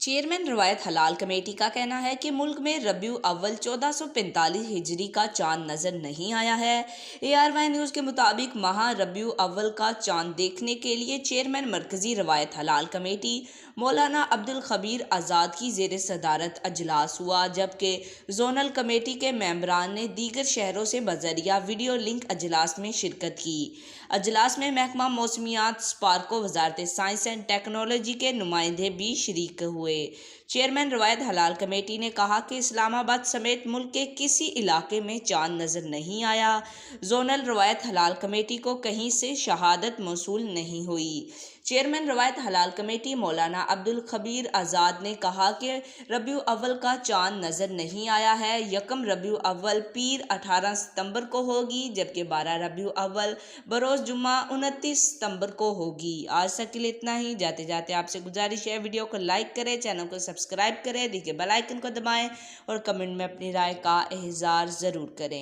Chairman रवायत हलाल committee का कहना है कि मुल्क में रबीउ अव्वल 1445 हिजरी का चांद नजर नहीं आया है। ARY न्यूज़ के मुताबिक माह रबीउ अव्वल का चांद देखने के लिए चेयरमैन मरकजी रवायत हलाल कमेटी मौलाना अब्दुल खबीर आज़ाद की ज़ेर सदारत अजलास हुआ, जबकि जोनल कमेटी के मेंबरान ने दीगर शहरों से बजरिया वीडियो लिंक अजलास में शिरकत की। अजलास में महकमा मौसमियात, Sparco, Wazarat science and technology के नुमाइंदे भी शरीक हुए। चेयरमैन रवायत हलाल कमेटी ने कहा कि इस्लामाबाद समेत मुल्क के किसी इलाके में चांद नजर नहीं आया। जोनल रवायत हलाल कमेटी को कहीं से शहादत मौसूल नहीं हुई। चेयरमैन रवायत हलाल कमेटी मौलाना अब्दुल खबीर आज़ाद ने कहा कि रबीउ अव्वल का चांद नजर नहीं आया है। यकम रबीउ अव्वल पीर 18 सितंबर को होगी, जबकि 12 रबीउ अव्वल बरोज़ जुम्मा 29 सितंबर को होगी। आज तक के लिए इतना ही। जाते जाते आपसे गुजारिश है, वीडियो को लाइक करें, चैनल को सब्सक्राइब करें, देखिए बेल आइकन को दबाएं और कमेंट में अपनी राय का इज़हार ज़रूर करें।